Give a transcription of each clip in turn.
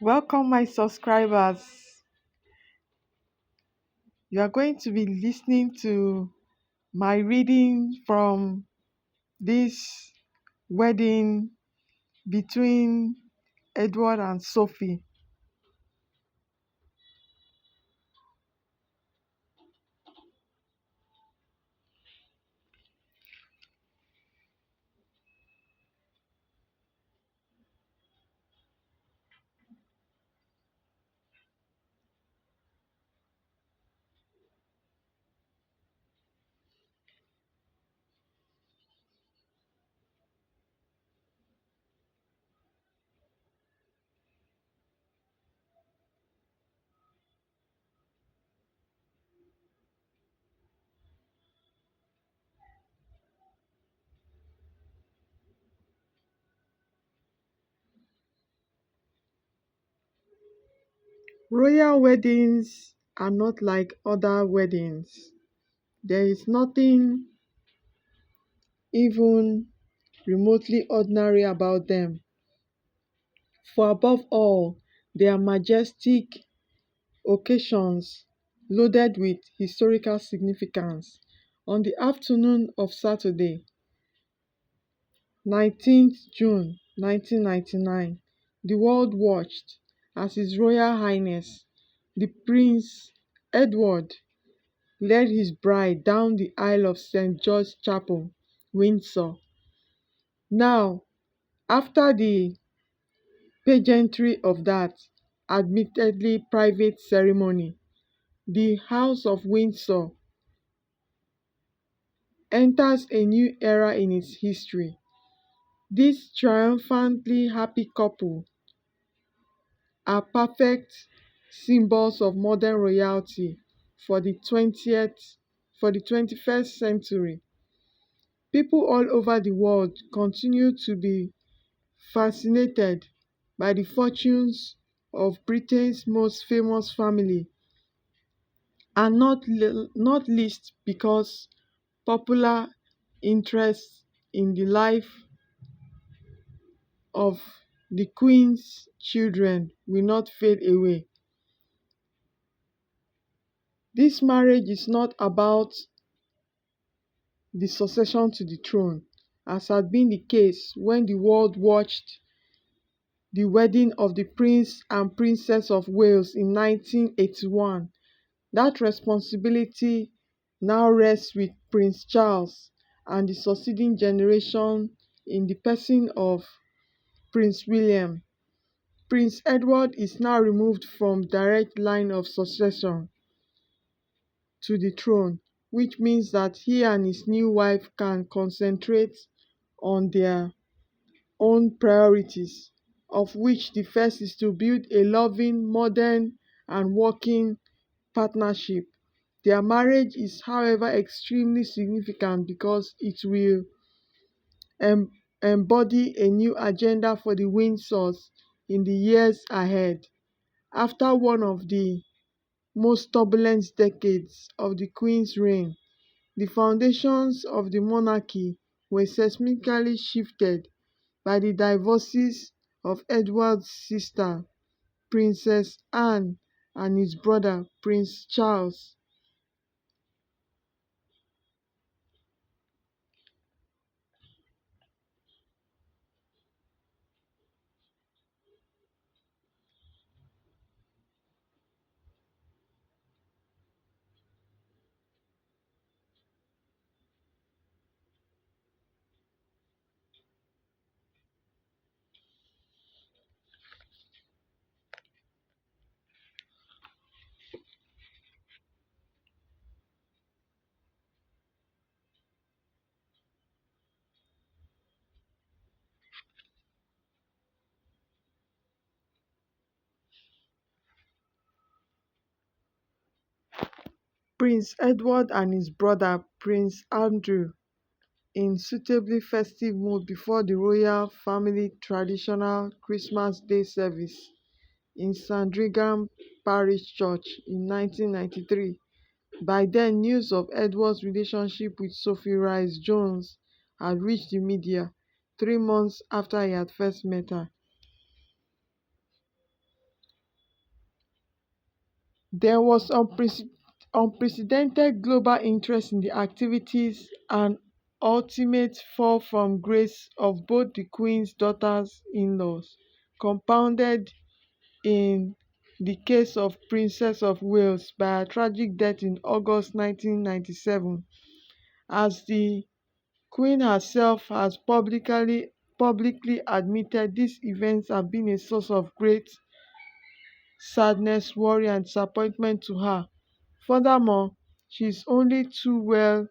Welcome, my subscribers. You are going to be listening to my reading from this wedding between Edward and Sophie. Royal weddings are not like other weddings. There is nothing even remotely ordinary about them. For above all, they are majestic occasions loaded with historical significance. On the afternoon of Saturday, 19th June 1999, the world watched as His Royal Highness the Prince Edward led his bride down the aisle of St. George's Chapel, Windsor. Now, after the pageantry of that admittedly private ceremony, the House of Windsor enters a new era in its history. This triumphantly happy couple are perfect symbols of modern royalty for the 20th for the 21st century. People all over the world continue to be fascinated by the fortunes of Britain's most famous family, and not least because popular interest in the life of the Queen's children will not fade away. This marriage is not about the succession to the throne, as had been the case when the world watched the wedding of the Prince and Princess of Wales in 1981. That responsibility now rests with Prince Charles and the succeeding generation in the person of Prince William. Prince Edward is now removed from direct line of succession to the throne, which means that he and his new wife can concentrate on their own priorities, of which the first is to build a loving, modern, and working partnership. Their marriage is, however, extremely significant because it will em- embody a new agenda for the Windsors in the years ahead. After one of the most turbulent decades of the Queen's reign, the foundations of the monarchy were seismically shifted by the divorces of Edward's sister, Princess Anne, and his brother, Prince Charles. Prince Edward and his brother, Prince Andrew, in suitably festive mood before the royal family traditional Christmas Day service in Sandringham Parish Church in 1993. By then, news of Edward's relationship with Sophie Rhys Jones had reached the media 3 months after he had first met her. There was unprecedented global interest in the activities and ultimate fall from grace of both the Queen's daughters-in-laws, compounded in the case of Princess of Wales by her tragic death in August 1997, as the Queen herself has publicly admitted. These events have been a source of great sadness, worry, and disappointment to her. Furthermore, she is only too well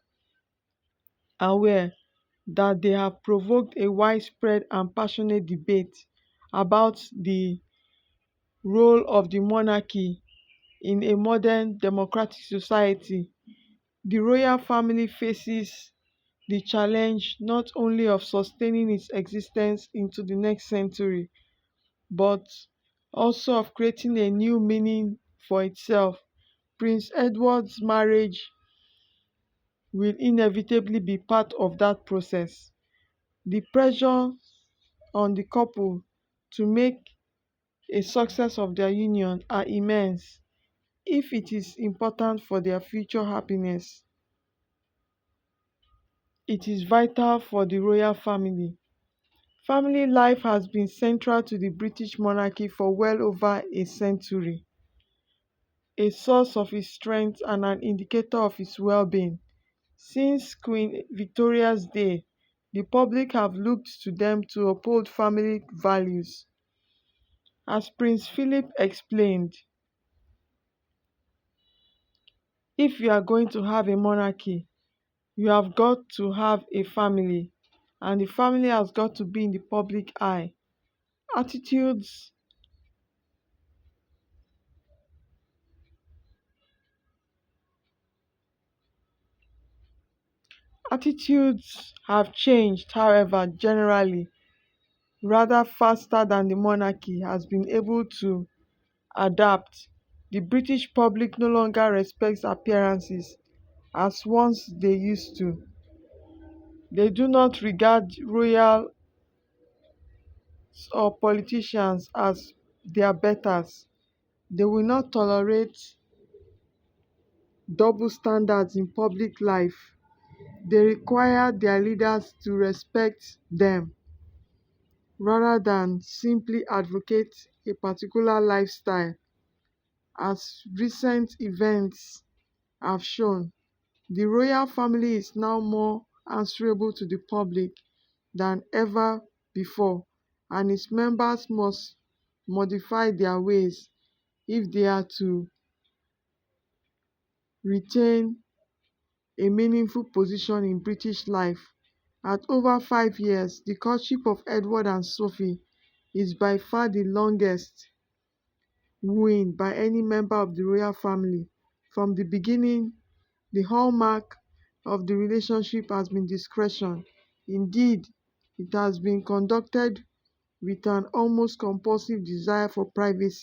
aware that they have provoked a widespread and passionate debate about the role of the monarchy in a modern democratic society. The royal family faces the challenge not only of sustaining its existence into the next century, but also of creating a new meaning for itself. Prince Edward's marriage will inevitably be part of that process. The pressure on the couple to make a success of their union are immense. If it is important for their future happiness, it is vital for the royal family. Family life has been central to the British monarchy for well over a century, a source of its strength and an indicator of its well-being. Since Queen Victoria's day, the public have looked to them to uphold family values. As Prince Philip explained, if you are going to have a monarchy, you have got to have a family, and the family has got to be in the public eye. Attitudes attitudes have changed, however, generally rather faster than the monarchy has been able to adapt. The British public no longer respects appearances as once they used to. They do not regard royals or politicians as their betters. They will not tolerate double standards in public life. They require their leaders to respect them rather than simply advocate a particular lifestyle, as recent events have shown. The royal family is now more answerable to the public than ever before, and its members must modify their ways if they are to retain a meaningful position in British life. At over 5 years, the courtship of Edward and Sophie is by far the longest wooing by any member of the royal family. From the beginning, the hallmark of the relationship has been discretion. Indeed, it has been conducted with an almost compulsive desire for privacy.